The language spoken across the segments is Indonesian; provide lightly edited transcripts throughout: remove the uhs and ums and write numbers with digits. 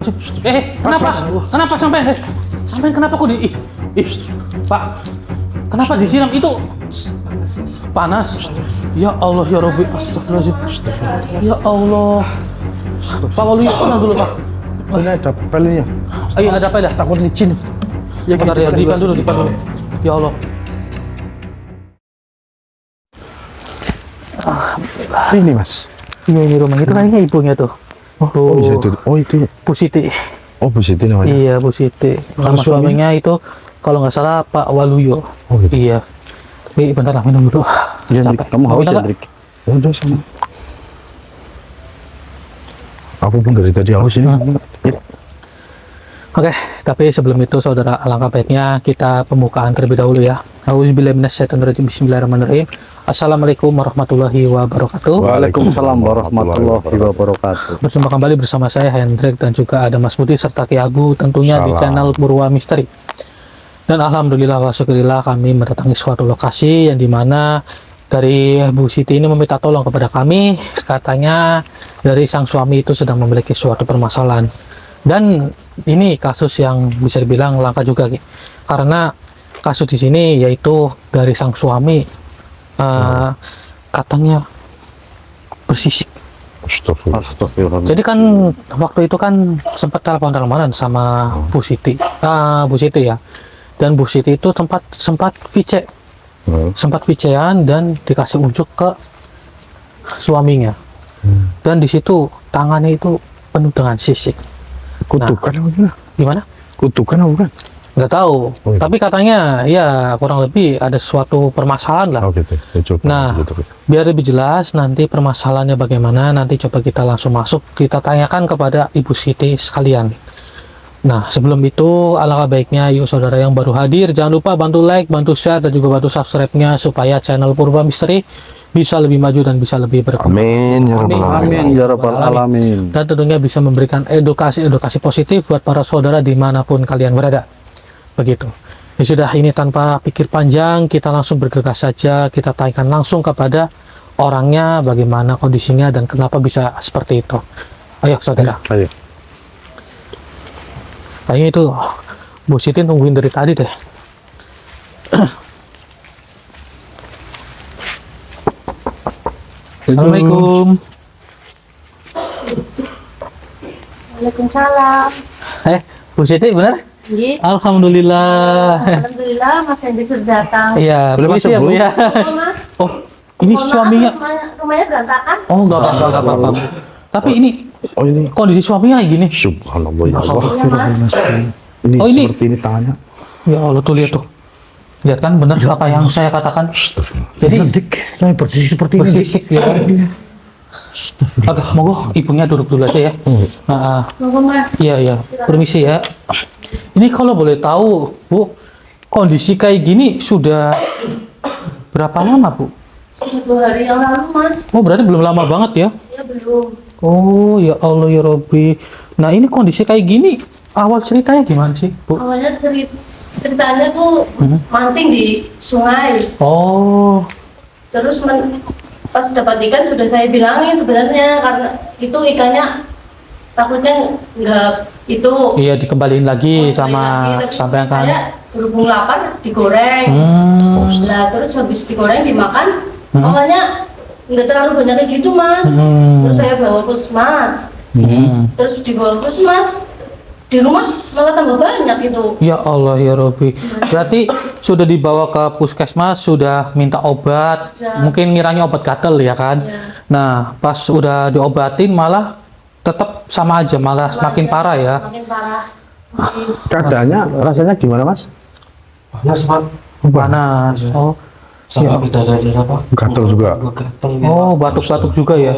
Kenapa? Kenapa sampai? Sampai kenapa kok Pak? Kenapa disiram itu? Panas. Ya Allah ya Rabbi, astagfirullahaladzim. Ya Allah. Pak Waluyo, tenang dulu Pak. Ini ada pelnya. Ayo ada pel ya? Takut licin. Ya sebentar ya, dipan dulu. Ya Allah. Ini Mas. Iya ini rumah itu kayaknya ibunya tuh. Oh, iya itu. Oh itu. Bu Siti. Oh Bu Siti namanya. Iya Bu Siti. Nama suaminya itu kalau nggak salah Pak Waluyo. Oh gitu. Iya. Tapi bentar lah minum dulu. Iya, Capek. kamu haus Minum ya, nggak? Drik? Udah sama. Aku pun dari tadi haus ini. Ya. Oke, tapi sebelum itu saudara, alangkah baiknya kita pembukaan terlebih dahulu ya. Auzubillahi minasyaitonirrajim. Bismillahirrahmanirrahim. Assalamualaikum warahmatullahi wabarakatuh. Waalaikumsalam warahmatullahi wabarakatuh. Berjumpa kembali bersama saya Hendrik dan juga ada Mas Budi serta Ki Agu tentunya di channel Purwa Misteri. Dan alhamdulillah wa syukurillah kami mendatangi suatu lokasi yang dimana dari Bu Siti ini meminta tolong kepada kami, katanya dari sang suami itu sedang memiliki suatu permasalahan. Dan ini kasus yang bisa dibilang langka juga, Ki. Karena kasus di sini yaitu dari sang suami katanya bersisik. Astagfirullah. Jadi kan waktu itu kan sempat telepon-teleponan sama Bu Siti, Bu Siti ya. Dan Bu Siti itu sempat VC, sempat VC-an dan dikasih unjuk ke suaminya. Dan di situ tangannya itu penuh dengan sisik. Kutukan apa gimana? Gimana? Kutukan apa bukan? Nggak tahu. Oh, iya. Tapi katanya ya kurang lebih ada suatu permasalahan lah. Oh gitu. Ya, coba. Nah, Gitu. biar lebih jelas nanti permasalahannya bagaimana, nanti coba kita langsung masuk, kita tanyakan kepada Ibu Siti sekalian. Nah, sebelum itu alangkah baiknya yuk saudara yang baru hadir, jangan lupa bantu like, bantu share, dan juga bantu subscribe-nya supaya channel Purwa Misteri bisa lebih maju dan bisa lebih berkembang. Amin ya rabbal alamin. Amin ya rabbal alamin. Dan tentunya bisa memberikan edukasi positif buat para saudara dimanapun kalian berada. Begitu. Ya sudah, ini tanpa pikir panjang, kita langsung bergegas saja, kita tanyakan langsung kepada orangnya bagaimana kondisinya dan kenapa bisa seperti itu. Ayo saudara. Ayo. Kayaknya itu Bu Siti nungguin dari tadi deh. Assalamualaikum. Waalaikumsalam. Bu Siti benar? Iya. Alhamdulillah. Alhamdulillah Mas Hendrik sudah datang. Iya, Boleh permisi masuk, ya Bu Bu? ya. Oh, Mas. Oh, ini Mohon maaf, suaminya. rumahnya berantakan. Oh, enggak apa-apa, Bu. Tapi ini Oh ini. kondisi suaminya kayak gini. Subhanallah ya Allah. Astagfirullahaladzim. Ini Oh, ini- seperti ini tangannya. Ya Allah, tuh lihat tuh. Lihat kan benar apa yang saya katakan. Astagfirullah. Jadi Saya bersisik seperti ini. bersisik ya. Agak monggo ibunya duduk dulu aja ya. Nah, Monggo, Mas. iya, permisi ya. Ini kalau boleh tahu, Bu, kondisi kayak gini sudah berapa lama, Bu? Sudah 2 hari yang lalu, Mas. Oh, berarti belum lama banget ya? Ya belum. Oh, ya Allah ya Robbi. Nah, ini kondisi kayak gini, awal ceritanya gimana sih, Bu? Awalnya ceritanya tuh mancing di sungai. Oh, Terus pas dapat ikan sudah saya bilangin sebenarnya karena itu ikannya takutnya nggak itu. iya dikembaliin lagi sama Tapi sampean kan. saya berhubung lapar digoreng. Nah terus habis digoreng dimakan, awalnya nggak terlalu banyak kayak gitu Mas. Terus saya bawa puskesmas, terus dibawa puskesmas di rumah malah tambah banyak itu. Ya Allah ya Robbi. Berarti sudah dibawa ke puskesmas, sudah minta obat, Ya. mungkin ngiranya obat gatel ya kan. Ya. Nah, pas udah diobatin malah tetap sama aja, malah semakin parah ya. Semakin parah. Keadaannya rasanya gimana Mas? Panas Pak. Panas. Oh, Sampai darah-darah Pak. Gatel juga. Gatel ya. oh batuk-batuk juga ya.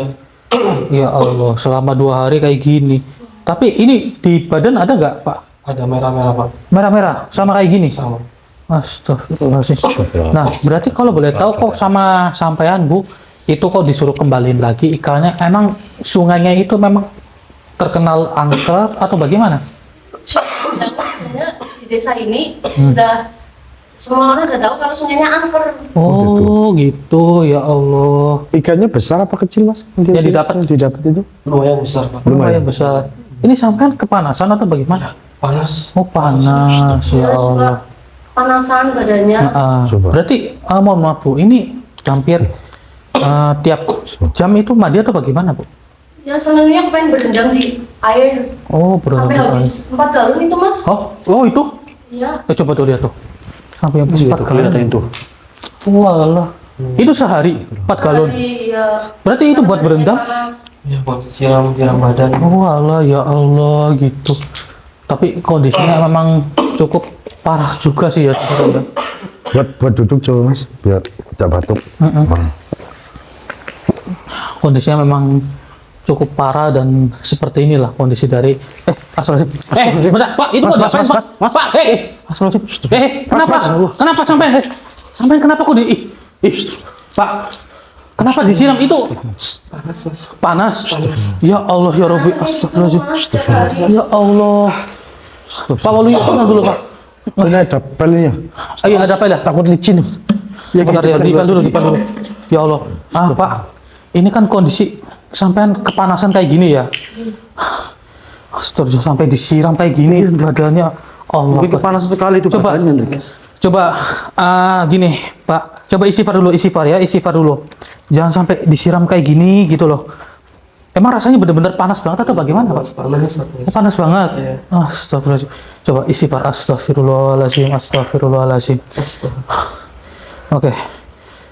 Ya Allah, selama 2 hari kayak gini. Tapi ini di badan ada nggak, Pak? Ada merah-merah Pak. Merah-merah, sama kayak gini? Sama. Astagfirullahaladzim. Nah, berarti kalau boleh tahu kok sama sampean, Bu, itu kok disuruh kembaliin lagi ikannya, emang sungainya itu memang terkenal angker atau bagaimana? Sebenarnya di desa ini sudah semua orang udah tahu kalau sungainya angker. Oh, gitu. Ya Allah. Ikannya besar apa kecil Mas? Ya, didapat itu. Lumayan besar Pak. Lumayan besar. Ini sampean kepanasan atau bagaimana? Panas. Oh panas, ya Dia suka Allah. panasan badannya. Coba. Berarti mohon maaf Bu, ini hampir tiap jam itu mandi atau bagaimana Bu? Ya senangnya pengen berendam di air Oh sampai berapa? habis 4 galon itu mas. Oh itu? Iya. Coba tuh lihat tuh. Sampai habis 4 galon. Kelihatan itu. Walah. Itu sehari 4 galon. Jadi, iya. Berarti itu buat berendam? Panas. Ya buat siram badan. Oh Allah ya Allah gitu. Tapi kondisinya memang cukup parah juga sih ya. Buat duduk coba Mas, biar tidak batuk. Kondisinya memang cukup parah dan seperti inilah kondisi dari astagfirullahaladzim. Bentar, Pak, itu mau diapain, Pak? Pak, astagfirullahaladzim. Kenapa sampai kenapa kok Pak, kenapa disiram itu? Panas. Ya Allah ya Rabbi, astagfirullahaladzim. Ya Allah. Pak Waluyo, tenang dulu, Pak. Ini ada pelnya. Ayo ada apa ya? Takut licin. Ya bentar ya, dipan dulu. Ya Allah. Pak, ini kan kondisi sampean kepanasan kayak gini ya. Astagfirullah, sampai disiram kayak gini badannya. Allah. Mungkin panas sekali itu Coba. badannya. Coba gini, Pak. Coba istighfar dulu. Jangan sampai disiram kayak gini gitu loh. Emang rasanya bener-bener panas banget atau bagaimana, Pak? Panas. Panas banget. Iya. Astagfirullahaladzim. Coba istighfar. Astagfirullahaladzim. Oke.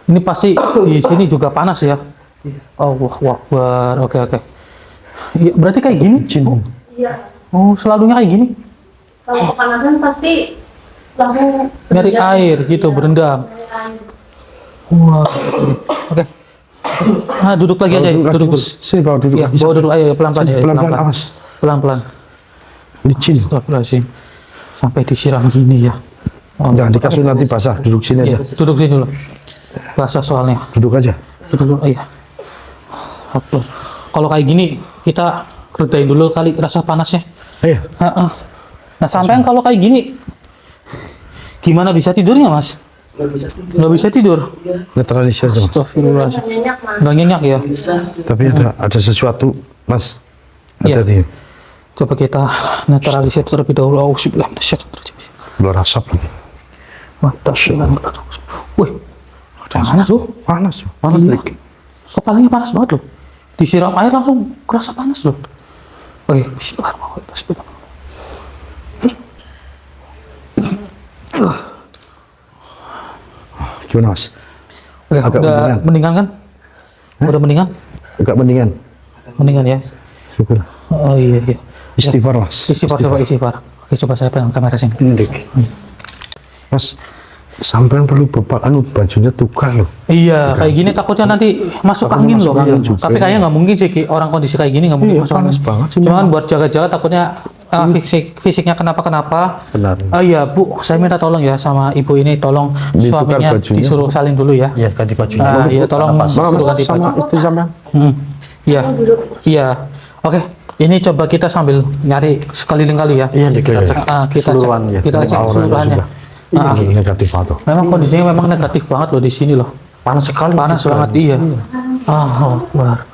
Ini pasti di sini juga panas ya. Allahu Akbar. Oke. Iya, berarti kayak gini? Iya. Oh, selalunya kayak gini? Kalau kepanasan pasti langsung Nyari berendam. air gitu, berendam. Nyari air. Wah. Oke. Duduk lagi aja. Duduk dulu. Saya bawa duduk. Iya, bawa duduk ayo pelan-pelan ya. Pelan-pelan, awas. Pelan-pelan. Licin. Astagfirullahaladzim. Sampai disiram gini ya. Oh, Jangan di kasur nanti basah. Duduk sini Iya, aja. duduk sini dulu. Basah soalnya. Duduk aja. Duduk dulu. Iya. Oke. Kalau kayak gini kita redain dulu kali rasa panasnya. Iya. Nah, sampean kalau kayak gini gimana bisa tidurnya, Mas? Nggak bisa tidur. Netralisir Mas. Astagfirullahaladzim. Nyenyak mas. Nggak nyenyak ya. Tapi ada sesuatu Mas. Iya. Hati-hati. Coba kita netralisir terlebih dahulu. Auzubillah minasyaitonir rajim. Keluar asap lagi. Wih, panas tuh. Panas. Panas Iya. Rik. Kepalanya panas banget loh. Disiram air langsung kerasa panas loh. Oke, bismillahirrahmanirrahim. Gimana Mas? Oke, Agak udah mendingan kan? Udah mendingan? Agak mendingan. Mendingan ya. Syukur. Oh iya. Istighfar Mas. Istighfar. Oke, coba saya pegang kamera sini. Ini Rik. Mas, sampean perlu bajunya tukar loh. Iya, kayak gini takutnya nanti masuk Takutnya angin masuk loh. angin Iya. juga. Tapi kayaknya nggak mungkin sih Ki. Orang kondisi kayak gini nggak mungkin Iya, masuk panas angin. banget sih Cuman memang. buat jaga-jaga takutnya fisiknya kenapa-kenapa. Benar. Iya Bu, saya minta tolong ya sama ibu ini, tolong Ditukar suaminya bajunya. disuruh salin dulu ya. Iya, ganti bajunya. Iya, tolong Mana suruh ganti Mas sama baju. istri sampean? Iya, iya. Oke, ini coba kita sambil nyari sekeliling kali ya. Iya, kita cek, kita cek, Keseluruhan ya. kita cek Auranya keseluruhannya. juga. Ini negatif atau? Memang kondisinya memang negatif banget loh di sini loh. Panas sekali. Panas banget iya. Akbar.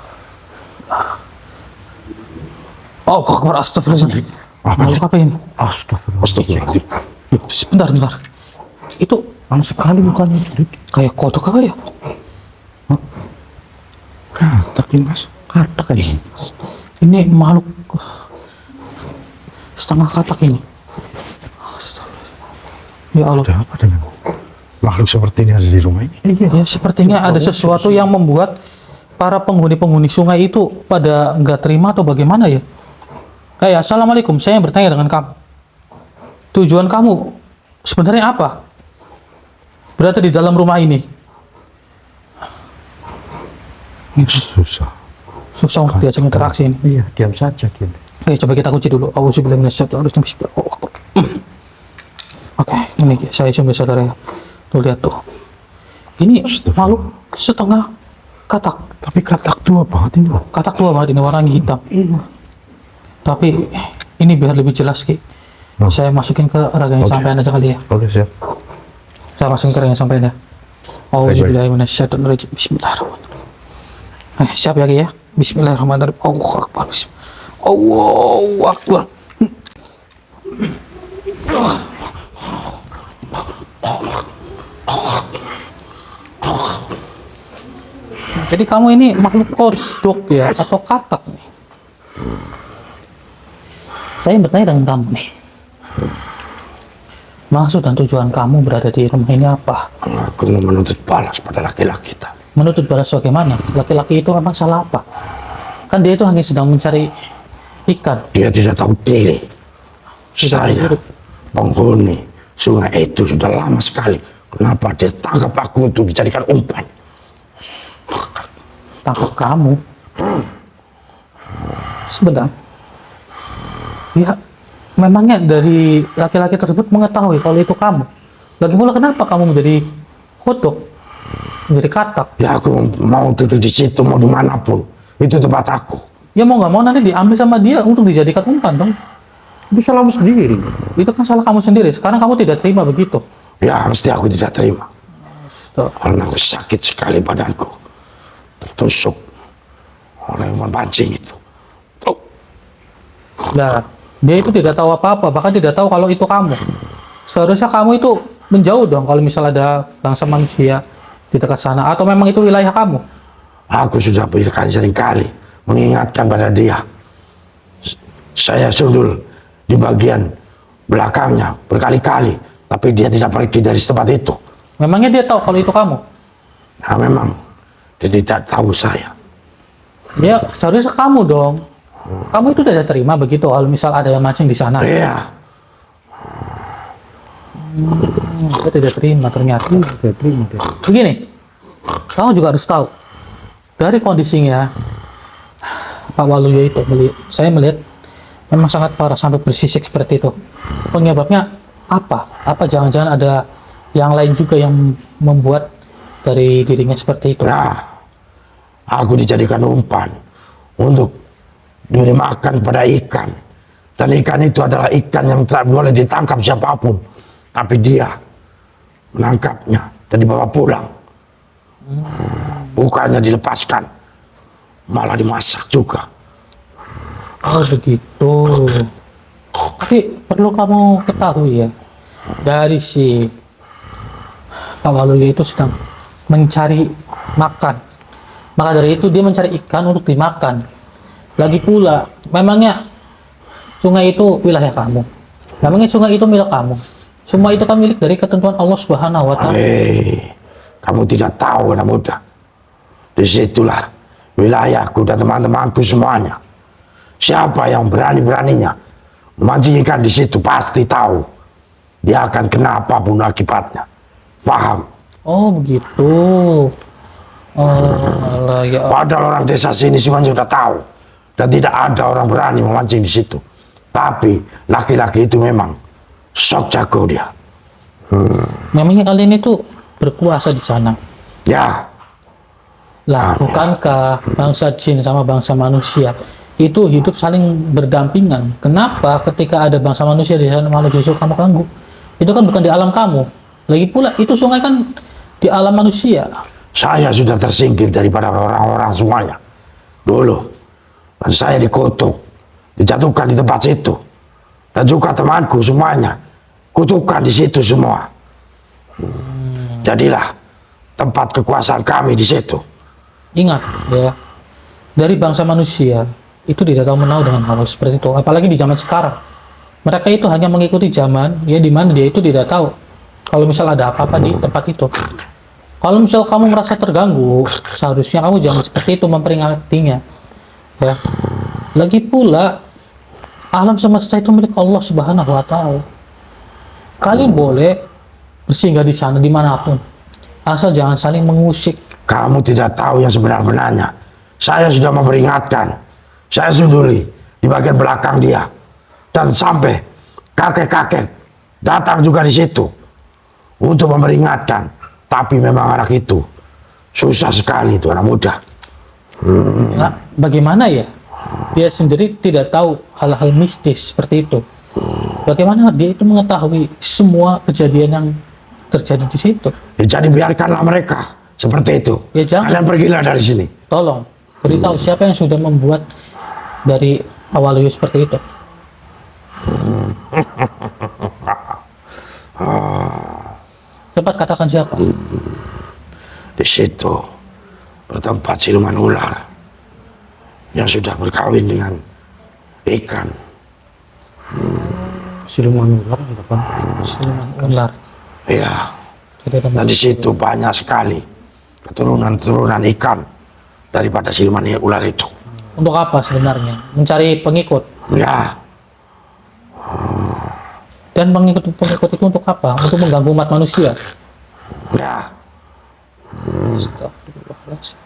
Akbar, astagfirullahaladzim. Mau ngapain? Astagfirullahaladzim. Sebentar. Itu Panas sekali mukanya. kayak kodok apa ya? Katak ini Mas. Katak ini. Ini makhluk setengah katak ini. Ya Allah. Ada apa dengan makhluk seperti ini ada di rumah ini? Iya, sepertinya ada sesuatu yang membuat para penghuni-penghuni sungai itu pada nggak terima atau bagaimana ya? Assalamualaikum, saya bertanya dengan kamu. Tujuan kamu sebenarnya apa? Berada di dalam rumah ini. Susah untuk diajak interaksi ini. Iya, diam saja diam. Oke, coba kita kunci dulu. Auzubillahi minasyaitonir rajim. Oke, ini saya coba saudara ya. Tuh lihat tuh. Ini makhluk setengah katak. Tapi katak tua banget ini. Katak tua banget ini, warnanya hitam. Tapi ini biar lebih jelas Ki. Saya masukin ke raganya sampean aja kali ya. Oke, siap. Saya masukin ke raganya sampean ya. Auzubillahi minasyaitonir rajim. Bismillahirrahmanirrahim. Siap ya Ki ya. Bismillahirrahmanirrahim. Allahu Akbar. Allahu Akbar. Jadi kamu ini makhluk kodok ya atau katak nih? Saya bertanya dengan kamu nih. Maksud dan tujuan kamu berada di rumah ini apa? Aku mau menuntut balas pada laki-laki tadi. Menuntut balas bagaimana? Laki-laki itu memang salah apa? Kan dia itu hanya sedang mencari ikan. Dia tidak tahu diri. Tidak tahu Saya diri. penghuni sungai itu sudah lama sekali. Kenapa dia tangkap aku untuk dijadikan umpan? Tangkap kamu. Sebentar. Ya, memangnya dari laki-laki tersebut mengetahui kalau itu kamu. Lagi pula kenapa kamu menjadi kodok, menjadi katak? Ya aku mau duduk di situ, mau dimanapun. Itu tempat aku. Ya mau nggak mau nanti diambil sama dia untuk dijadikan umpan dong. Itu salahmu sendiri. Itu kan salah kamu sendiri. Sekarang kamu tidak terima begitu. Ya mesti aku tidak terima. Tuh. Karena aku sakit sekali badanku. Tertusuk oleh umpan pancing itu. Oh, Nah, dia itu tidak tahu apa-apa, bahkan tidak tahu kalau itu kamu. Seharusnya kamu itu menjauh dong kalau misalnya ada bangsa manusia di dekat sana. Atau memang itu wilayah kamu? aku sudah seringkali mengingatkan pada dia. Saya sundul di bagian belakangnya berkali-kali, tapi dia tidak pergi dari tempat itu. Memangnya dia tahu kalau itu kamu? Nah memang dia tidak tahu saya. Ya, seharusnya kamu dong. Kamu itu tidak terima begitu kalau misal ada yang mancing di sana. Iya, Saya tidak terima ternyata. Tidak terima. Begini, kamu juga harus tahu dari kondisinya Pak Waluyo itu. Saya melihat memang sangat parah sampai bersisik seperti itu. Penyebabnya apa? Apa jangan-jangan ada yang lain juga yang membuat dari dirinya seperti itu? nah aku dijadikan umpan untuk diberi makan pada ikan. Dan ikan itu adalah ikan yang tak boleh ditangkap siapapun. Tapi dia menangkapnya dan dibawa pulang. Bukannya dilepaskan, malah dimasak juga. Oh begitu. Tapi perlu kamu ketahui ya, dari si Pak Waluyo itu sedang mencari makan. Maka dari itu dia mencari ikan untuk dimakan. Lagi pula, memangnya sungai itu wilayah kamu. Memangnya sungai itu milik kamu. Semua itu kan milik dari ketentuan Allah Subhanahu wa Ta'ala. Kamu tidak tahu anak muda. Disitulah wilayahku dan teman-temanku semuanya. Siapa yang berani-beraninya memancing ikan di situ pasti tahu dia akan kena apapun akibatnya. Paham? Oh begitu. Oh, ya. Padahal orang desa sini semua sudah tahu dan tidak ada orang berani memancing di situ. Tapi laki-laki itu memang sok jago dia. Memangnya kalian itu berkuasa di sana. Ya, Lah, bukankah bangsa jin sama bangsa manusia itu hidup saling berdampingan? Kenapa ketika ada bangsa manusia di sana malah justru kamu ganggu? Itu kan bukan di alam kamu. Lagi pula itu sungai kan di alam manusia. saya sudah tersingkir daripada orang-orang semuanya. Dulu, dan saya dikutuk, dijatuhkan di tempat situ. Dan juga temanku semuanya, kutukan di situ semua. Jadilah tempat kekuasaan kami di situ. Ingat ya, dari bangsa manusia itu tidak tahu menahu dengan hal seperti itu. Apalagi di zaman sekarang, mereka itu hanya mengikuti zaman ya, di mana dia itu tidak tahu kalau misal ada apa-apa di tempat itu. Kalau misal kamu merasa terganggu, seharusnya kamu jangan seperti itu memperingatinya. Ya. Lagi pula, alam semesta itu milik Allah Subhanahu wa Ta'ala. Kalian boleh bersinggah di sana dimanapun, asal jangan saling mengusik. Kamu tidak tahu yang sebenar-benarnya. Saya sudah memperingatkan. Saya sunduli di bagian belakang dia. Dan sampai kakek-kakek datang juga di situ untuk memperingatkan. Tapi memang anak itu susah sekali, itu anak muda. Nah, bagaimana ya? Dia sendiri tidak tahu hal-hal mistis seperti itu. Bagaimana dia itu mengetahui semua kejadian yang terjadi di situ? Ya, jadi biarkanlah mereka seperti itu. Ya, jangan. Kalian pergilah dari sini. Tolong beritahu siapa yang sudah membuat dari Pak Waluyo seperti itu? Cepat katakan siapa? Di situ bertempat siluman ular yang sudah berkawin dengan ikan. Siluman ular kan? Siluman ular. Ya, Jadi ada dan di situ banyak sekali keturunan-keturunan ikan daripada siluman ular itu. Untuk apa sebenarnya? Mencari pengikut. Ya, Dan pengikut itu untuk apa? Untuk mengganggu umat manusia. ya, Astagfirullahaladzim.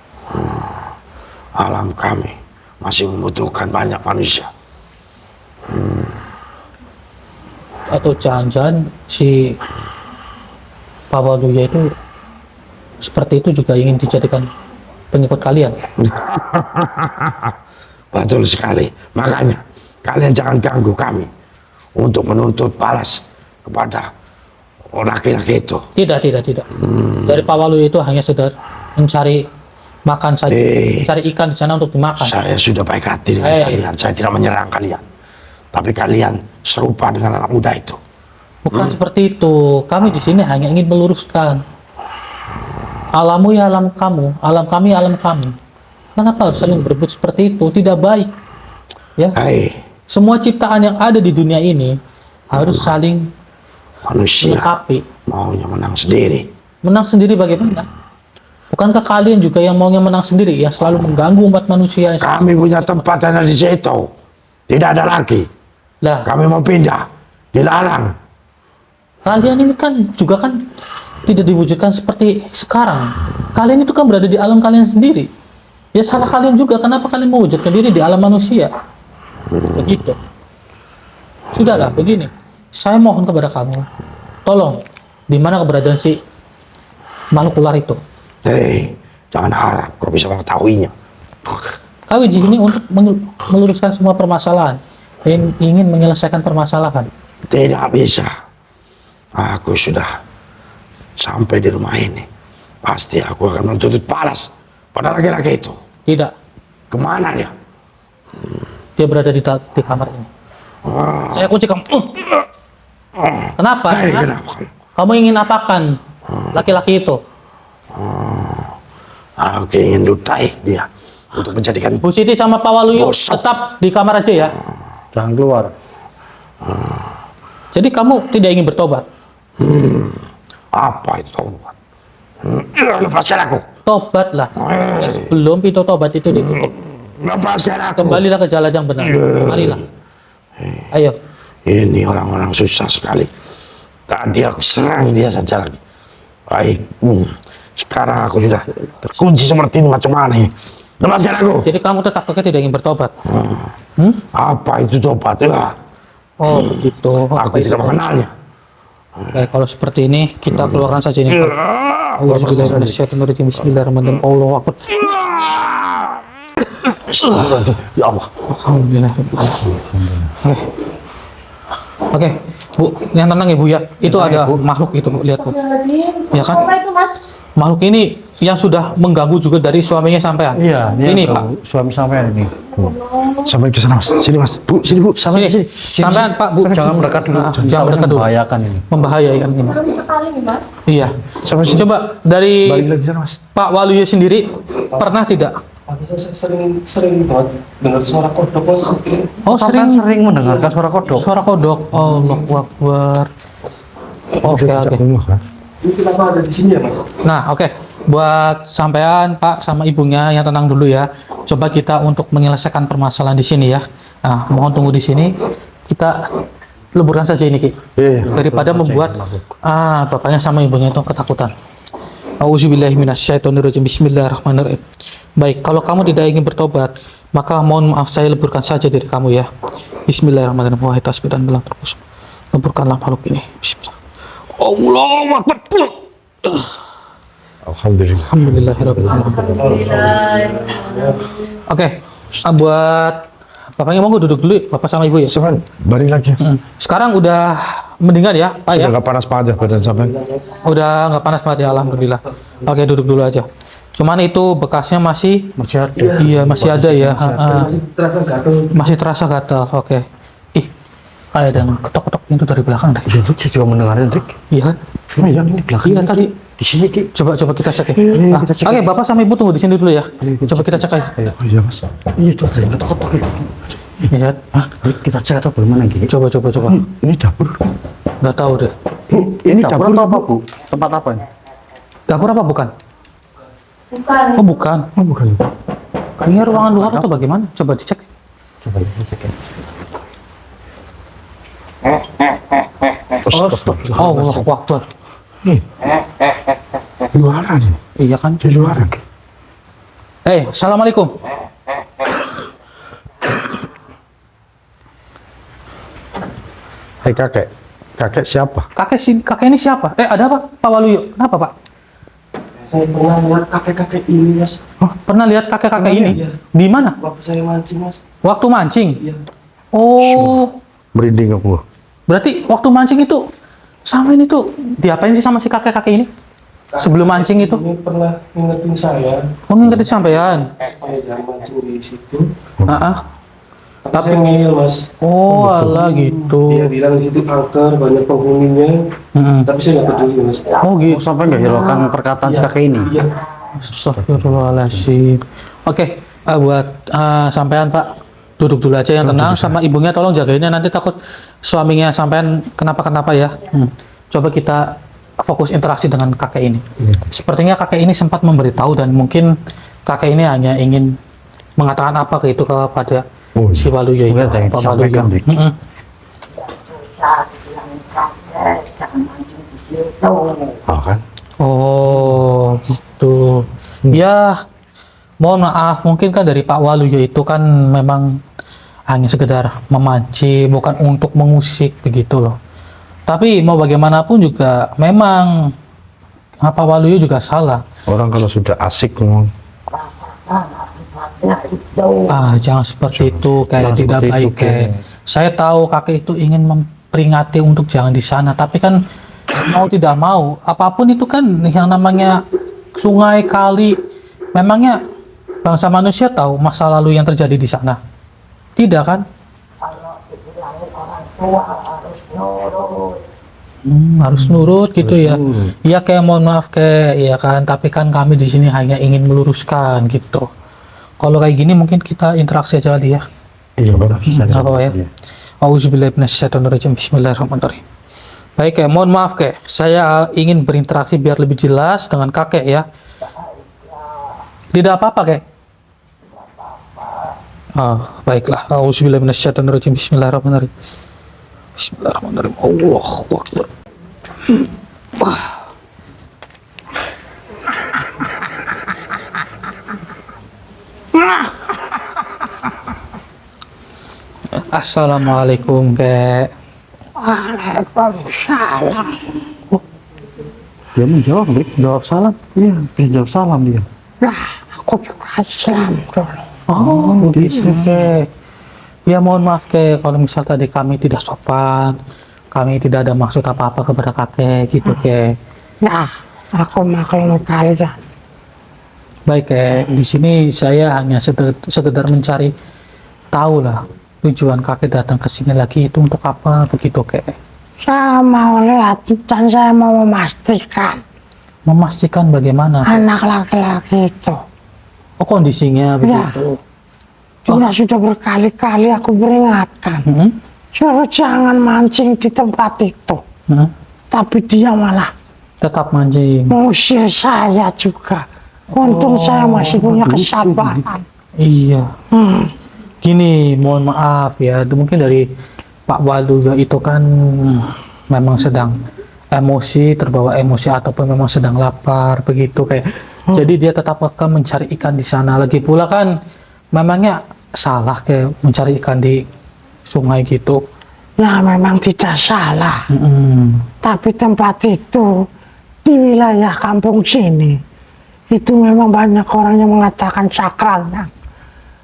alam kami masih membutuhkan banyak manusia. Atau jangan-jangan si Pak Waluyo itu seperti itu juga ingin dijadikan pengikut kalian. Betul sekali. Makanya kalian jangan ganggu kami untuk menuntut balas kepada laki-laki itu. Tidak. Dari Pak Waluyo itu hanya sekedar mencari makan saja, mencari ikan di sana untuk dimakan. Saya sudah baik hati dengan kalian. Saya tidak menyerang kalian. Tapi kalian serupa dengan anak muda itu. Bukan seperti itu. Kami di sini hanya ingin meluruskan. Alammu ya alam kamu, alam kami alam kami. Kenapa harus saling berebut seperti itu? Tidak baik. Ya. Hai, Semua ciptaan yang ada di dunia ini harus saling manusia melengkapi. maunya menang sendiri. Menang sendiri bagaimana? Bukankah kalian juga yang maunya menang sendiri, yang selalu mengganggu umat manusia? Kami punya tempat yang ada di situ. Tidak ada lagi. Lah, Kami mau pindah. Dilarang. kalian ini kan juga kan tidak diwujudkan seperti sekarang. Kalian itu kan berada di alam kalian sendiri. Ya salah kalian juga. Kenapa kalian mewujudkan diri di alam manusia? Begitu. Sudahlah, begini. Saya mohon kepada kamu, tolong, di mana keberadaan si makhluk ular itu? Hei, jangan harap kau bisa mengetahuinya. Kami di sini untuk meluruskan semua permasalahan, ingin menyelesaikan permasalahan. Tidak bisa. Aku sudah sampai di rumah ini. Pasti aku akan menuntut balas pada laki-laki itu. Tidak, Kemana dia? dia berada di kamar ini. Saya kunci kamu. Kenapa? Hei, Hah? kenapa? Kamu ingin apakan laki-laki itu? Aku ingin lutai dia untuk menjadikan Bu Siti sama Pak Waluyo Bosok. tetap di kamar aja ya. Jangan keluar. Jadi kamu tidak ingin bertobat? apa itu tobat. Lepaskan aku. Tobatlah. Sebelum pintu tobat itu ditutup. Lepaskan aku. Kembalilah ke jalan yang benar. Kembalilah. Ayo. Ini orang-orang susah sekali. Tadi aku serang dia saja lagi. Baik. Sekarang aku sudah terkunci seperti ini. Macam mana ini? Lepaskan aku. Jadi kamu tetap tidak ingin bertobat? Apa itu tobat? Ya, Oh begitu. aku tidak mengenalnya. Oke, kalau seperti ini kita keluarkan saja ini. Bismillahirrahmanirrahim. Bismillahirrahmanirrahim. Allahu Akbar. Ya Allah. Alhamdulillah. Oke, Bu, yang tenang ya Bu ya. Itu ada makhluk itu Bu, lihat Bu. Ya kan? Apa itu Mas? Makhluk ini yang sudah mengganggu juga dari suaminya sampean. Iya, Ini Pak. suami sampean ini. Sampai ke sana Mas. Sini Mas. Bu, sini Bu. Sampai Sini, sampean Pak Bu. Jangan mendekat dulu. Jangan mendekat dulu. Membahayakan ini. Membahayakan ini. Serem sekali nih Mas. Iya. Sampai sini. Coba dari Balik lagi sana Mas. Pak Waluyo sendiri pernah tidak? Sering banget dengar suara kodok Mas. Oh Sering mendengarkan suara kodok. Suara kodok. Allahu Akbar. Oke. Ini kenapa ada di sini ya Mas? Nah, oke. Buat sampean, Pak, sama ibunya yang tenang dulu ya. Coba kita untuk menyelesaikan permasalahan di sini ya. Nah, mohon tunggu di sini. Kita leburkan saja ini, Ki. Daripada membuat bapaknya sama ibunya itu ketakutan. Auzubillahi minasyaitonirrajim. Bismillahirrahmanirrahim. Baik, kalau kamu tidak ingin bertobat, maka mohon maaf saya leburkan saja diri kamu ya. Bismillahirrahmanirrahim. Wahai tasbih dan gelang terkhusus. Leburkanlah makhluk ini. Bismillah. Allahu Akbar. Alhamdulillah. Alhamdulillahirabbil alamin. Oke, buat bapaknya mau duduk dulu, bapak sama ibu ya. Sampai balik lagi. Sekarang udah mendingan ya, Pak ya. Udah nggak panas banget badan sampai. Udah nggak panas banget ya, alhamdulillah. Oke, duduk dulu aja. Cuman itu bekasnya masih Masih ada. iya masih ada ya. Masih terasa gatel. Masih terasa gatal. Oke. Ih, kayak ada yang ketok-ketok pintu dari belakang deh. Iya, saya juga mendengarnya, Rik. Iya kan? Oh iya, ini belakang. Iya tadi. Di sini, Ki. Coba kita cek ya. Iya, Ah, kita cek. Oke, Bapak sama Ibu tunggu di sini dulu ya. Coba kita cek aja. Oh iya, Mas. Iya, tuh ada yang ketok-ketok. Iya. Hah? Rik, kita cek atau bagaimana, Ki? Coba. Ini dapur. Nggak tahu deh. Ini dapur atau apa, Bu? Tempat apa ini? Dapur apa bukan? Bukan. Oh bukan. Oh, bukan. Kayaknya ruangan luar atau bagaimana? Coba dicek. Coba kita cek ya. Oh, Allahu Akbar. Di luaran ini. Iya kan? Di luaran. Assalamualaikum. Hai kakek. Kakek siapa? Kakek ini siapa? Ada apa? Pak Waluyo. Kenapa, Pak? Saya pernah lihat kakek-kakek ini, Mas. Oh, pernah lihat kakek-kakek ini? Iya. Di mana? Waktu saya mancing, Mas. Waktu mancing? Iya. Oh, Merinding aku. berarti waktu mancing itu sama ini tuh diapain sih sama si kakek-kakek ini? Sebelum mancing itu? Ini pernah ngingetin saya Oh, ngingetin sampean. supaya jangan mancing di situ. Tapi Tapi saya ngeyel, Mas. oh, alah gitu. Dia bilang di situ angker, banyak penghuninya. Mm-mm. Tapi saya nggak peduli, Mas. Oh, gitu. Sampai nggak hiraukan perkataan si kakek ini? Iya. Astagfirullahaladzim. Oke, buat sampean Pak, duduk dulu aja yang tenang, sama ibunya tolong jagainnya, nanti takut suaminya sampean kenapa-kenapa ya. Coba kita fokus interaksi dengan kakek ini. Sepertinya kakek ini sempat memberitahu dan mungkin kakek ini hanya ingin mengatakan apa ke itu kepada si Waluyo itu. Mungkin ada yang Pak disampaikan, Waluyo. Dik. Mm-mm. Oh kan? Oh, gitu. Ya, mohon maaf, mungkin kan dari Pak Waluyo itu kan memang hanya sekedar memancing, bukan untuk mengusik begitu loh. Tapi mau bagaimanapun juga memang Pak Waluyo juga salah. Orang kalau sudah asik ngomong. Jangan seperti itu, kayak jangan tidak seperti baik itu, kayak. Saya tahu kakek itu ingin memperingati untuk jangan di sana, tapi kan mau tidak mau, apapun itu kan yang namanya sungai, kali, memangnya bangsa manusia tahu masa lalu yang terjadi di sana? Tidak kan? Harus nurut gitu ya. Iya kayak mohon maaf kayak ya kan, tapi kan kami di sini hanya ingin meluruskan gitu. Kalau kayak gini mungkin kita interaksi aja kali ya. Iya, Nggak apa-apa ya. Auzubillahi minasyaitonirrajim. Bismillahirrahmanirrahim. Baik, mohon maaf saya ingin berinteraksi biar lebih jelas dengan kakek ya. Tidak apa-apa baiklah. Auzubillahi minasyaitonirrajim. Bismillahirrahmanirrahim. Bismillahirrahmanirrahim. Allahu Akbar. Assalamualaikum, Kek. Waalaikumsalam. Dia menjawab, Rik. Jawab salam. Iya, dia jawab salam dia. Nah, aku juga salam dulu. Oh, begitu, Kek. Ya, mohon maaf, Kek, kalau misal tadi kami tidak sopan, kami tidak ada maksud apa-apa kepada kakek, gitu, Kek. Nah, aku maklum kalian. Baik, Kek. Di sini saya hanya sekedar mencari tahu lah tujuan kakek datang ke sini lagi itu untuk apa, begitu, Kek. Saya mau lihat dan saya mau memastikan Memastikan bagaimana, Kek? anak laki-laki itu. Oh, kondisinya begitu. Dia sudah berkali-kali aku peringatkan. Suruh jangan mancing di tempat itu. Tapi dia malah Tetap mancing. mengusir saya juga. Untung saya masih punya kesabaran. Iya. Gini, mohon maaf ya, mungkin dari Pak Waluyo itu kan memang sedang emosi, terbawa emosi ataupun memang sedang lapar begitu kayak. Jadi dia tetap akan mencari ikan di sana. Lagi pula kan memangnya salah kayak mencari ikan di sungai gitu. Nah, memang tidak salah. Tapi tempat itu di wilayah kampung sini itu memang banyak orang yang mengatakan sakral.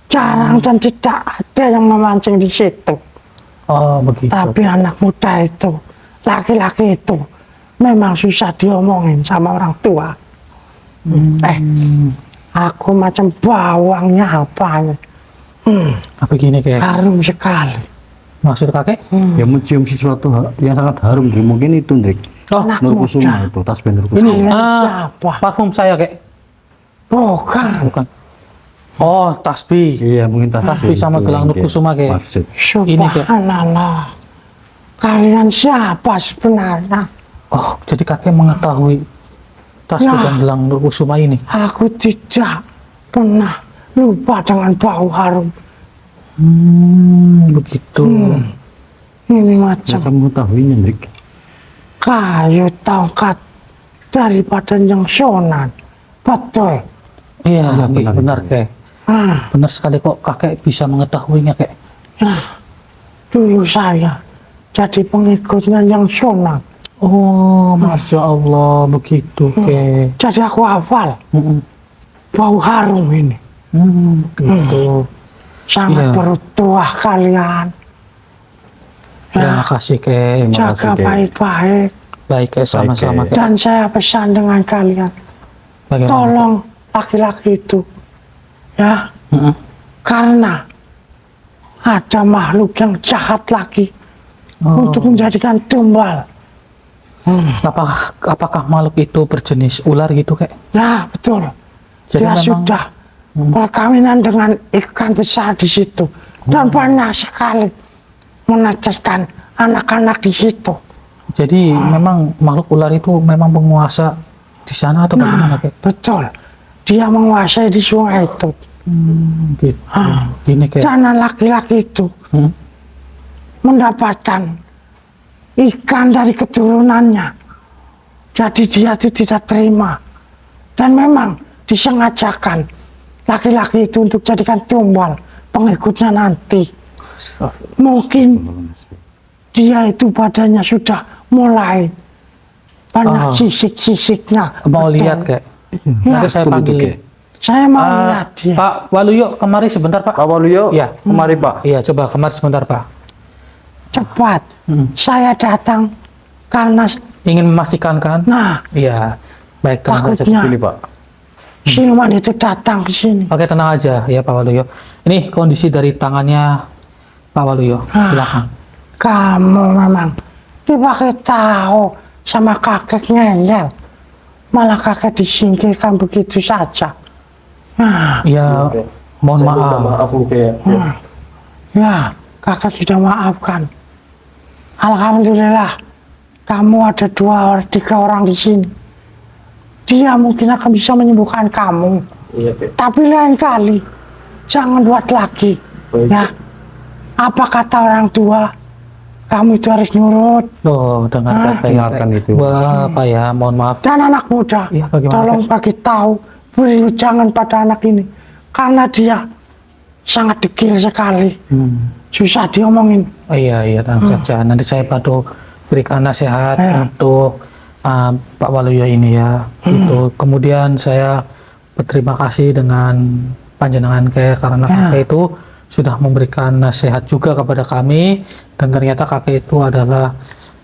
Jarang dan tidak ada yang memancing di situ. Oh, begitu. Tapi anak muda itu, laki-laki itu memang susah diomongin sama orang tua. Aku macam bawangnya apa ya? Apa gini kayak? Harum sekali. Maksud kakek? Ya mencium sesuatu yang sangat harum, Drik. Mungkin itu, Drik. Oh, Anak Nur muda. Kusuma itu, tasbih Nur Kusuma. ini Kalian siapa? parfum saya kayak. Bukan. Bukan. Oh, tasbih. Iya, mungkin tasbih. Tasbih sama itu gelang yang Nur dia Kusuma kayak. maksud. Ini kayak. Subhanallah. Kalian siapa sebenarnya? Oh, jadi kakek mengetahui tasbih Ya. dan gelang Nur Kusuma ini. Aku tidak pernah lupa dengan bau harum. Begitu. Ini Ya, macam kamu tahuinya, Drik. kayu tongkat daripada yang sonan. Betul. Iya, Iya, benar, benar. kayak. Ah, Benar sekali kok kakek bisa mengetahuinya kayak. nah, dulu saya jadi pengikutnya yang sonan. Oh, masya Allah, begitu kayak. Jadi aku hafal bau harum ini. Gitu. Sangat Iya. bertuah kalian. Terima kasih kayak. Terima kasih, Jaga Kek. Baik baik-baik. kayak Baik, sama-sama Kek. kayak. Dan saya pesan dengan kalian, Bagaimana? tolong laki-laki itu, ya, Mm-mm. karena ada makhluk yang jahat lagi Oh. untuk menjadikan tumbal. Apakah makhluk itu berjenis ular gitu kayak? Ya, betul. Jadi Dia memang- sudah perkawinan dengan ikan besar di situ dan banyak sekali meneteskan anak-anak di situ. Jadi memang makhluk ular itu memang penguasa di sana atau bagaimana kayak? Betul. Dia menguasai di sungai itu. Gitu. Gini kayak. Dan laki-laki itu Hmm? mendapatkan ikan dari keturunannya. Jadi dia itu tidak terima. Dan memang disengajakan laki-laki itu untuk jadikan tumbal pengikutnya nanti. Mungkin dia itu badannya sudah mulai banyak sisik-sisiknya. Mau Betul. lihat kayak? Ya, Nanti saya betul itu, panggil. Kek. saya mau Ah, lihat dia. Pak Waluyo, kemari sebentar Pak. Pak Waluyo, Iya. kemari, Pak. Iya, coba kemari sebentar Pak. Cepat. Saya datang karena, Ingin memastikan kan? nah, Iya. Baik, tenang aja. takutnya Sini, Pak. siluman itu datang ke sini. Oke, tenang aja ya Pak Waluyo. Ini kondisi dari tangannya Pak Waluyo. Silakan. Kamu memang dipakai tahu sama kakek ngeyel. Malah kakek disingkirkan begitu saja. Nah, Iya, mohon Saya minta maaf. maaf nih kayak. ya, kakek sudah maafkan. Alhamdulillah, kamu ada 3 orang di sini. Dia mungkin akan bisa menyembuhkan kamu. Iya kayak. Tapi lain kali, jangan buat lagi. Baik. Ya, apa kata orang tua? Kamu itu harus nurut. Loh, dengar baik-baik. Dengarkan itu. Bapak ya, mohon maaf. Dan anak muda, Iya, bagaimana, tolong bagi tahu, beri jangan pada anak ini. Karena dia sangat dekil sekali. Susah diomongin. Oh, iya, tenang saja. Nanti saya bantu berikan nasihat Ya. untuk Pak Waluyo ini ya. Itu. Kemudian saya berterima kasih dengan panjenengan kayak karena kakek itu sudah memberikan nasihat juga kepada kami dan ternyata kakek itu adalah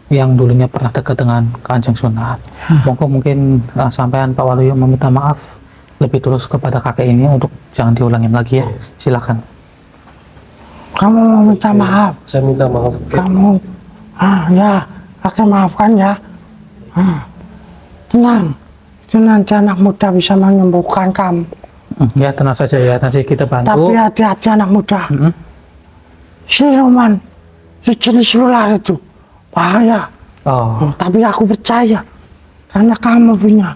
yang dulunya pernah dekat dengan Kanjeng Sunan. Mungkin sampean Pak Waluyo meminta maaf lebih tulus kepada kakek ini untuk jangan diulangin lagi ya. Silakan. Kamu mau minta maaf. Saya minta maaf. Kayak. Kamu, ya, kakek maafkan ya. Tenang, itu nanti anak muda bisa menyembuhkan kamu. Ya tenang saja ya, nanti kita bantu. Tapi hati-hati anak muda. Siluman, sejenis ular itu bahaya. Oh, Tapi aku percaya karena kamu punya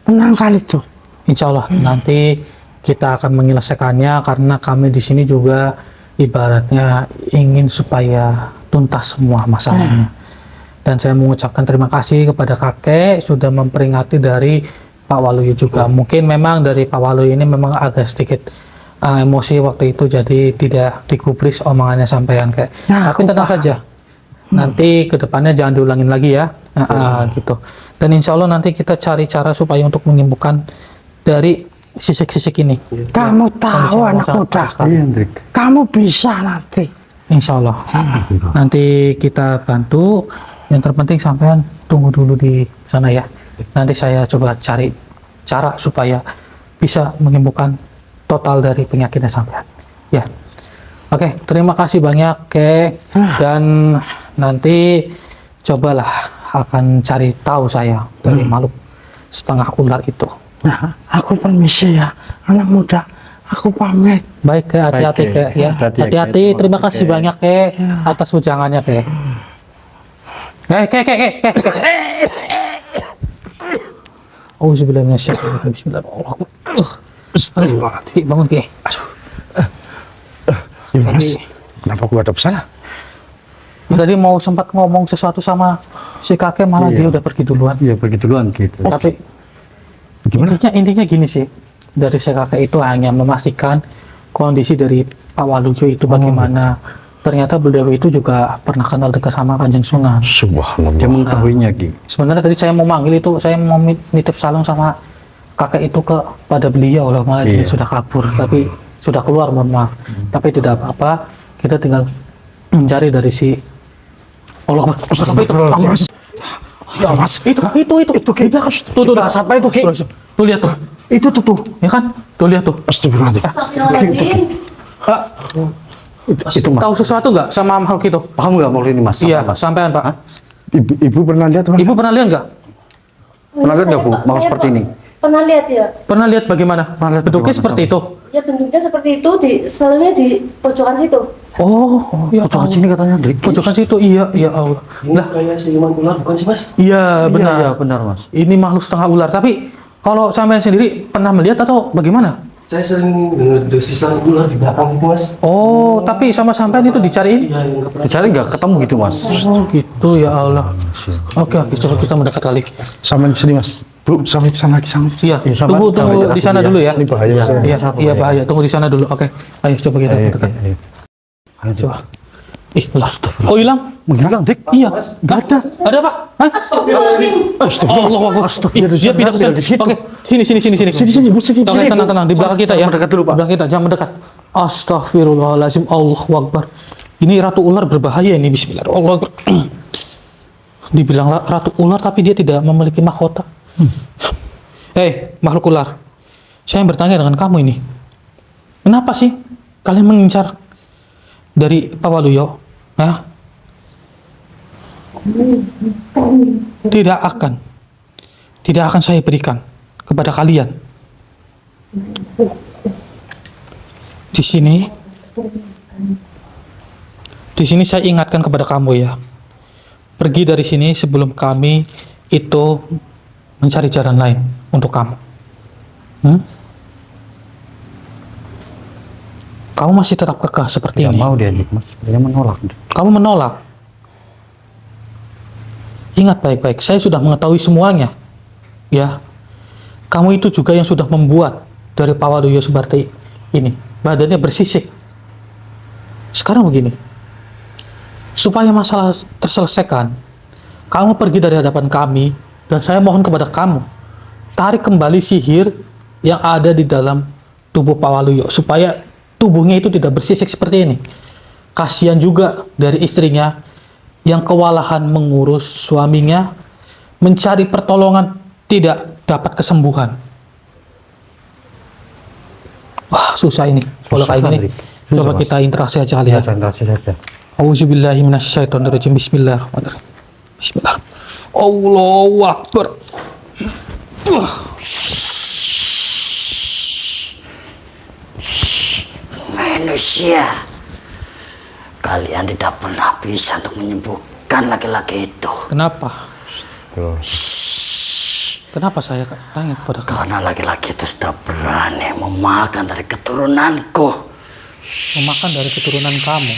penangkal itu. insya Allah nanti kita akan menyelesaikannya karena kami di sini juga ibaratnya ingin supaya tuntas semua masalahnya. Dan saya mengucapkan terima kasih kepada kakek sudah memperingati dari Pak Waluyo juga. Mungkin memang dari Pak Waluyo ini memang agak sedikit emosi waktu itu jadi tidak digubris omongannya sampean kayak. Ya, Tapi aku tenang paham. saja. Nanti kedepannya jangan diulangin lagi ya. Gitu. Dan insya Allah nanti kita cari cara supaya untuk menyembuhkan dari sisik-sisik ini. Kamu tahu Kondisi anak sangat muda, parah sekali. Iya, Hendrik. kamu bisa nanti. Insya Allah. Nanti kita bantu. Yang terpenting sampean tunggu dulu di sana ya. Nanti saya coba cari cara supaya bisa menyembuhkan total dari penyakitnya sampean. Ya. Oke, terima kasih banyak, Kek. Dan nanti cobalah akan cari tahu saya dari makhluk setengah ular itu. Nah, aku permisi ya, anak muda. Aku pamit. Baik, Kek, hati-hati, Baik, Kek, ya. hati-hati, Hati-hati, Kek. terima kasih Kek. banyak, Kek, atas ujangannya, Kek. Kek. Auzubillahi minasyaitonir rajim. Bismillahirrahmanirrahim. Astagfirullahaladzim. Ki, bangun, Ki. Gimana sih? Kenapa gua ada pesan? Tadi mau sempat ngomong sesuatu sama si kakek, malah dia udah pergi duluan. Iya begitu duluan gitu. Tapi intinya gini sih, dari si kakek itu hanya memastikan kondisi dari Pak Waluyo itu bagaimana. Ternyata beliau itu juga pernah kenal dekat sama Kanjeng Sunan. Dia Subhanallah. mengetahuinya Ki. Sebenarnya tadi saya mau manggil itu, saya mau nitip salam sama kakek itu kepada beliau loh, malah dia Iya. sudah kabur, tapi sudah keluar, mohon maaf. Tapi tidak apa-apa, kita tinggal mencari dari si Allah. Mas. Ya mas. Itu di belakang. Tuh, Sampai itu Ki. Tuh lihat tuh. Itu tuh. Ya kan? Tuh lihat tuh. Astagfirullahaladzim. Astagfirullahaladzim. Pak, Itu Mas. tahu sesuatu nggak sama makhluk itu? Paham nggak mau ini Mas? Iya, Mas. sampean Pak. Ibu pernah lihat Mas? Ibu pernah lihat nggak? Pernah lihat nggak, Bu? Saya, Mau Pak, seperti ini? Pernah lihat ya. Pernah lihat bagaimana? lihat Bentuknya bagaimana, seperti Pak? itu. Ya bentuknya seperti itu, selalunya di pojokan situ. Oh, ya Pojokan Allah. sini katanya Dek. Pojokan situ, iya, ya Allah. Ini kayak siluman ular bukan sih mas? Iya, benar. Iya benar Mas. Ini makhluk setengah ular. Tapi kalau sampean sendiri pernah melihat atau bagaimana? Saya sering dengar desisan ular di belakang itu mas. Oh, tapi sama sampean itu dicariin? Iya yang pernah. Dicari nggak ketemu gitu Mas. Oh, gitu ya Allah. Oke, coba kita mendekat kali. Sampai sini Mas. Bu, sampai sana lagi sama. Iya, Ya, sama- tunggu sama dekat di sana dulu dulu ya. Ini bahaya Mas. Iya, bahaya. Tunggu di sana dulu. Oke. Ayo coba kita mendekat. Ayo, Coba. Ih, lah. Oh, hilang? Menghilang Dek. Iya, nggak ada. Ada Pak? Hah? Astagfirullahaladzim. Allah Akbar. Ih, dia pindah ke sana. Oke, sini. Sini, Bu, sini. Oke, tenang. Di belakang kita ya. mendekat dulu, Pak. Di belakang kita, jangan mendekat. Astagfirullahaladzim. Allahu Akbar. Ini ratu ular berbahaya ini. Bismillahirrahmanirrahim. Dibilang ratu ular tapi dia tidak memiliki mahkota. Hei, makhluk ular. Saya bertanya dengan kamu ini. Kenapa sih kalian mengincar dari Pak Waluyo? Hah? Tidak akan saya berikan kepada kalian. Di sini saya ingatkan kepada kamu ya. Pergi dari sini sebelum kami itu mencari jalan lain untuk kamu. Kamu masih tetap kekeh seperti Tidak ini. mau dia Dek Mas. Dia menolak. Dek. Kamu menolak. Ingat baik-baik, saya sudah mengetahui semuanya. Ya, kamu itu juga yang sudah membuat dari Pak Waluyo seperti ini. Badannya bersisik. Sekarang begini, supaya masalah terselesaikan, kamu pergi dari hadapan kami, dan saya mohon kepada kamu, tarik kembali sihir yang ada di dalam tubuh Pak Waluyo, supaya tubuhnya itu tidak bersisik seperti ini. Kasihan juga dari istrinya yang kewalahan mengurus suaminya, mencari pertolongan, tidak dapat kesembuhan. Wah, susah ini. Kalau kayak Susah, gini, Rik. coba Susah, kita interaksi aja kali Iya, ya. transaksi saja. Auzubillahi minasyaitonirrajim. Bismillahirrahmanirrahim. Bismillahirrahmanirrahim. Allahu Akbar. Manusia, kalian tidak pernah bisa untuk menyembuhkan laki-laki itu. Kenapa? Kenapa saya tanya kepada kamu? Karena laki-laki itu sudah berani memakan dari keturunanku. Memakan dari keturunan kamu.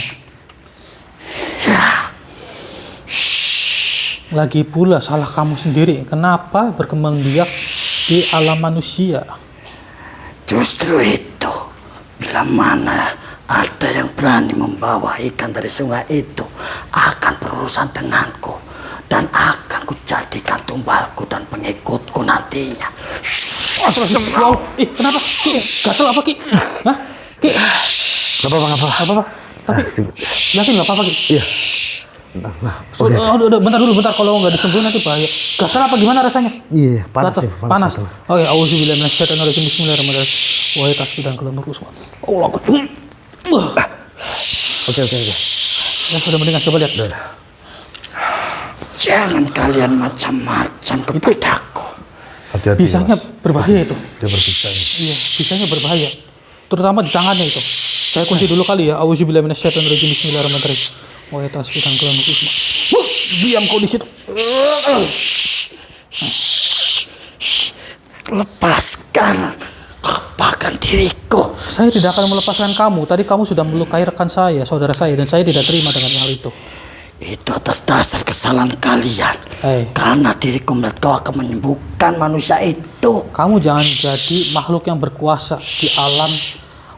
Lagi pula salah kamu sendiri. Kenapa berkembang biak di alam manusia? Justru itu, bila mana ada yang berani membawa ikan dari sungai itu, akan berurusan denganku dan akan kujadikan tumbalku dan pengikutku nantinya. Wow, kenapa? Ki, gatel apa Ki? Hah? Ki? Gak apa-apa. Apa? Tapi yakin nggak apa-apa Ki? Iya. Bentar dulu, kalau nggak disembuhin nanti bahaya. Gatal apa gimana rasanya? Iya, panas Gatal, ya, panas. gatal. Oke, auzubillahi minasyaitonirrajim. Bismillahirrahmanirrahim. Wahai tasbih dan kelemur usma. Allah Akbar. Oke. Ya sudah mendingan, coba lihat. Jangan kalian macam-macam kepadaku. Hati-hati. Bisanya berbahaya itu. Dia berpisah. Iya, bisanya berbahaya. Terutama di tangannya itu. Saya kunci dulu kali ya. Auzubillahi minasyaitonirrajim. Bismillahirrahmanirrahim. Wahai tasbih dan kelemur usma. Diam kau di situ. Lepaskan diriku. Saya tidak akan melepaskan kamu. Tadi kamu sudah melukai rekan saya, saudara saya, dan saya tidak terima dengan hal itu. Itu atas dasar kesalahan kalian. Karena diriku melihat kau akan menyembuhkan manusia itu. Kamu jangan jadi makhluk yang berkuasa di alam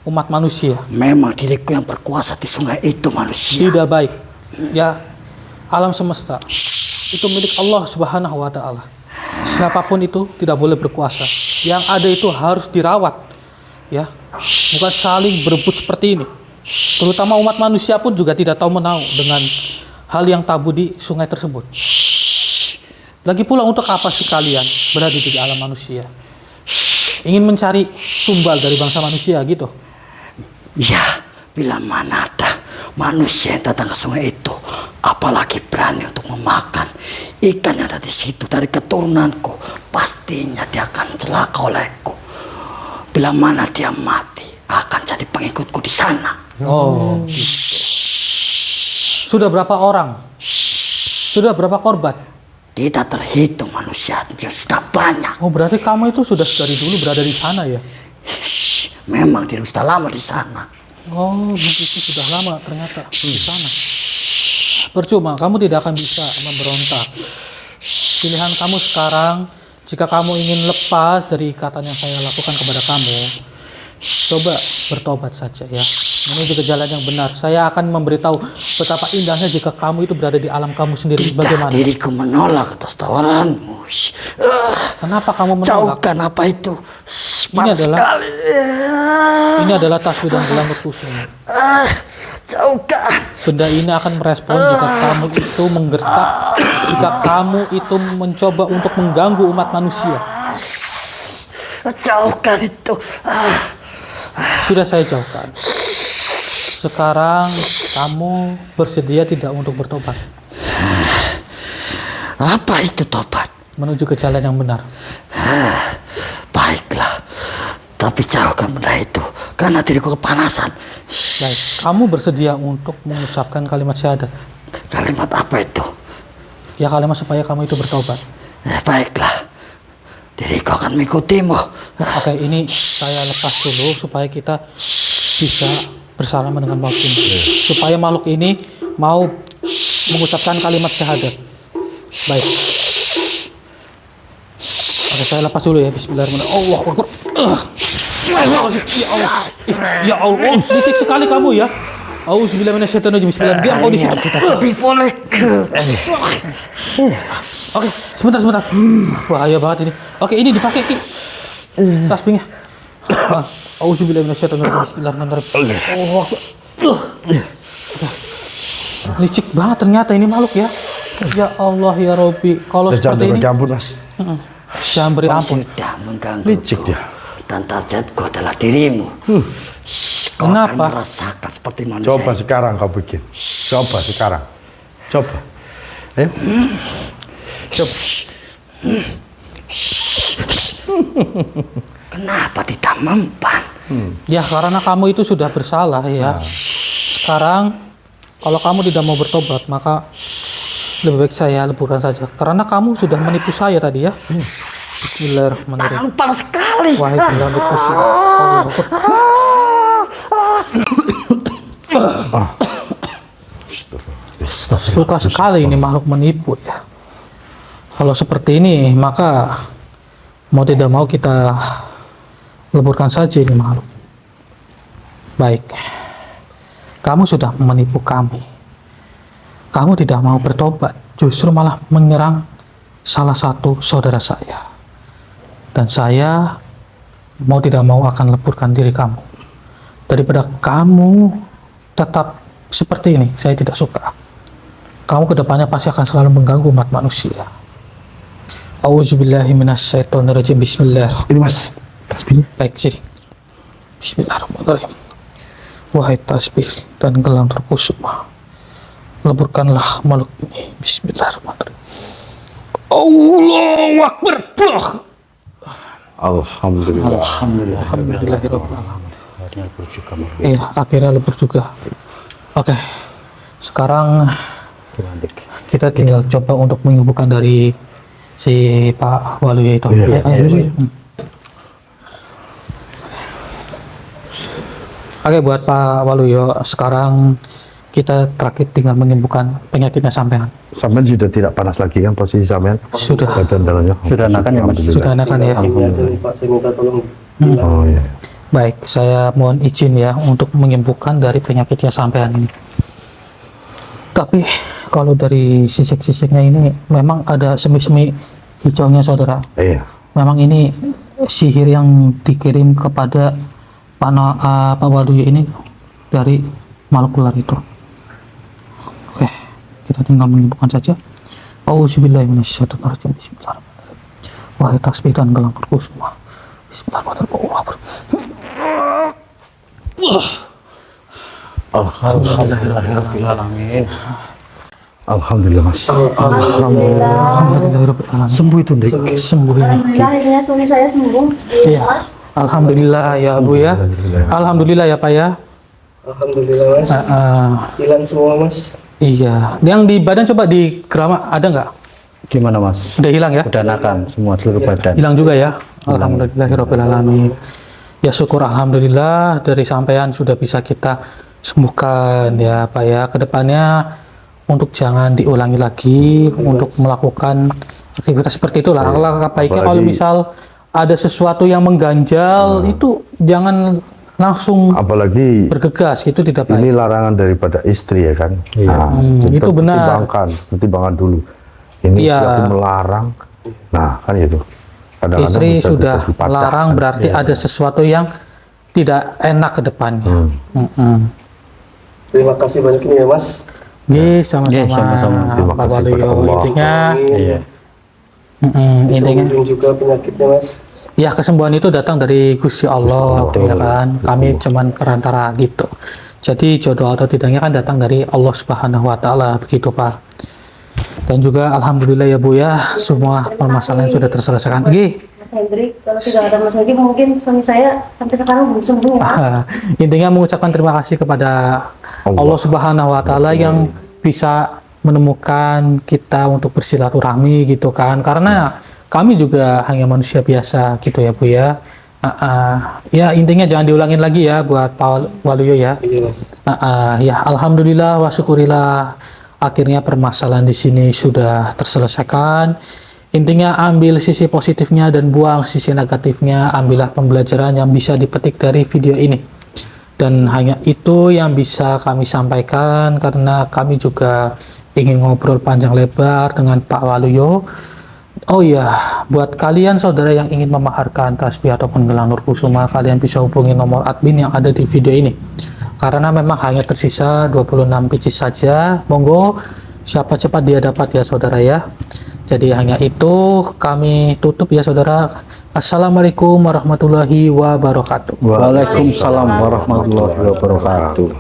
umat manusia. Memang diriku yang berkuasa di sungai itu manusia. Tidak baik. Ya, alam semesta itu milik Allah Subhanahu wa Ta'ala. Siapapun itu tidak boleh berkuasa. Yang ada itu harus dirawat. Ya, bukan saling berebut seperti ini. Terutama umat manusia pun juga tidak tahu menahu dengan hal yang tabu di sungai tersebut. Lagi pula untuk apa sih kalian berada di alam manusia? Ingin mencari tumbal dari bangsa manusia gitu? Ya, bila mana ada manusia yang datang ke sungai itu, apalagi berani untuk memakan ikan yang ada di situ dari keturunanku, pastinya dia akan celaka olehku. Bila mana dia mati, akan jadi pengikutku di sana. Oh, sudah berapa orang? Sudah berapa korban? Tidak terhitung manusia, dia sudah banyak. Oh, berarti kamu itu sudah dari dulu berada di sana ya? Memang dia sudah lama di sana. Oh, begitu, sudah lama ternyata di sana. Percuma, kamu tidak akan bisa memberontak. Pilihan kamu sekarang, jika kamu ingin lepas dari ikatan yang saya lakukan kepada kamu, coba bertobat saja ya, menuju ke jalan yang benar. Saya akan memberitahu betapa indahnya jika kamu itu berada di alam kamu sendiri. Bagaimana? Diriku menolak atas tawaranmu. Kenapa kamu menolak? Jauhkan apa itu? Ini adalah tasbih dan gelang kusum. Jauhkan. Benda ini akan merespon jika kamu itu menggertak, jika kamu itu mencoba untuk mengganggu umat manusia. Jauhkan itu. Sudah saya jauhkan. Sekarang kamu bersedia tidak untuk bertobat? Apa itu tobat? Menuju ke jalan yang benar. Baiklah. Tapi jauhkan benda itu, karena diriku kepanasan. Baik, kamu bersedia untuk mengucapkan kalimat syahadat? Kalimat apa itu? Ya, kalimat supaya kamu itu bertobat. Baiklah. Diriku akan mengikutimu. Oke, ini saya lepas dulu supaya kita bisa bersalaman dengan makhluk ini. Supaya makhluk ini mau mengucapkan kalimat syahadat. Baik. Oke, saya lepas dulu ya. Bismillahirrahmanirrahim. Allahu Akbar. Ya Allah. Ya Allah. Licik sekali kamu ya. Auzubillahi minasyaitonirrajim. Bismillah. Biar kau di situ. Lebih boleh ke. Oke, sebentar. Bahaya banget ini. Oke, ini dipakai Ki. Tasbihnya. Auzubillahi minasyaitonirrajim. Bismillahirrahmanirrahim. Allahu Akbar. Licik banget ternyata ini makhluk ya. Ya Allah ya Robbi. Kalau seperti ini. Jangan ampun, Mas. Jangan beri ampun. Sudah mengganggu. Licik dia. Dan targetku adalah dirimu. Kau Kenapa? akan merasakan seperti manusia. Coba sekarang kau bikin. Coba sekarang. Coba. Ayo. Coba. Kenapa tidak mempan? Ya karena kamu itu sudah bersalah ya. Sekarang kalau kamu tidak mau bertobat maka lebih baik saya leburkan saja. Karena kamu sudah menipu saya tadi ya. Bismillahirrahmanirrahim. Tangan panas sekali. Wahai gelang kusum. Suka sekali ini makhluk menipu ya. Kalau seperti ini maka mau tidak mau kita leburkan saja ini makhluk. Baik, kamu sudah menipu kami. Kamu tidak mau bertobat, justru malah menyerang salah satu saudara saya. Dan saya mau tidak mau akan leburkan diri kamu. Daripada kamu tetap seperti ini, saya tidak suka. kamu kedepannya pasti akan selalu mengganggu umat manusia. Auzubillahi minasyaitonirrajim. Bismillahirrahmanirrahim. Ini Mas, tasbihnya. Baik, jadi Bismillahirrahmanirrahim. Wahai tasbih dan gelang terkusuma, leburkanlah makhluk ini. Bismillahirrahmanirrahim. Allahu Akbar. Alhamdulillah. Alhamdulillahirabbil alamin. Iya, akhirnya lebur juga. Oke. Sekarang kita tinggal coba untuk menyembuhkan dari si Pak Waluyo itu. Iya. Oke, buat Pak Waluyo, sekarang kita terakhir tinggal menyembuhkan penyakitnya sampean. Sampean sudah tidak panas lagi kan posisi sampean? Sudah. Badan dalamnya. Sudah enakan ya, Mas? Sudah enakan ya. Pak, saya minta tolong. Oh iya. Baik, saya mohon izin ya untuk menyembuhkan dari penyakitnya sampean ini. Tapi kalau dari sisik-sisiknya ini memang ada semi-semi hijaunya, saudara. Iya. Memang ini sihir yang dikirim kepada Pak Waluyo ini dari makhluk ular itu. Oke, kita tinggal menyembuhkan saja. Auzubillahi minasyaitonirrajim. Bismillahirrahmanirrahim. Wahai tasbih dan gelang terkusuma. Bismillahirrahmanirrahim. Alhamdulillahirrahmanirrahim. Alhamdulillah Mas. Alhamdulillahirrahmanirrahim. Sembuh itu Dek. Sembuh ini. Alhamdulillah akhirnya suami saya sembuh. Iya. Alhamdulillah ya Bu ya. Alhamdulillah ya Pak ya. Alhamdulillah Mas. Hilang semua Mas. Iya. Yang di badan coba di kerama ada nggak? Gimana, Mas? Udah hilang ya? Udah enakan semua seluruh badan. Hilang juga ya. Alhamdulillahirabbil alamin. Ya syukur alhamdulillah dari sampean sudah bisa kita sembuhkan ya Pak ya. Kedepannya untuk jangan diulangi lagi untuk melakukan aktivitas seperti itulah. Alangkah baiknya kalau misal ada sesuatu yang mengganjal itu jangan langsung Apalagi bergegas, gitu tidak baik. ini larangan daripada istri ya kan. Nah, itu benar. Pertimbangkan dulu. Ini Iya. sudah melarang. Nah, kan itu. Kadang-kadang Istri bisa sudah terjadi patah, melarang kan. berarti ada sesuatu yang tidak enak ke depannya. Terima kasih banyak ini ya Mas. Nggih, sama-sama. Nggih, sama-sama. Terima Pak kasih Waluyo. pada Allah. Intinya, Iya. intinya, Sembuhin juga penyakitnya Mas. ya kesembuhan itu datang dari Gusti Allah, ya kan. Kami cuman perantara gitu. Jadi jodoh atau tidaknya kan datang dari Allah Subhanahu Wa Taala, begitu Pak. Dan juga alhamdulillah ya Bu ya, semua permasalahan sudah terselesaikan. Nggih. Mas Hendrik, kalau tidak ada Mas Hendrik mungkin suami saya sampai sekarang belum sembuh. Intinya mengucapkan terima kasih kepada Allah Subhanahu Wa Taala yang bisa menemukan kita untuk bersilaturahmi gitu kan, karena kami juga hanya manusia biasa gitu ya Bu ya. Ya intinya jangan diulangin lagi ya buat Pak Waluyo ya. Iya Mas. Ya alhamdulillah wa syukurillah akhirnya permasalahan di sini sudah terselesaikan. Intinya ambil sisi positifnya dan buang sisi negatifnya, ambillah pembelajaran yang bisa dipetik dari video ini. Dan hanya itu yang bisa kami sampaikan karena kami juga ingin ngobrol panjang lebar dengan Pak Waluyo. Oh iya, buat kalian saudara yang ingin memaharkan tasbih ataupun gelang nur kusuma, kalian bisa hubungi nomor admin yang ada di video ini. Karena memang hanya tersisa 26 pieces saja. Monggo siapa cepat dia dapat ya saudara ya. Jadi hanya itu kami tutup ya saudara. Assalamualaikum warahmatullahi wabarakatuh. Waalaikumsalam warahmatullahi wabarakatuh.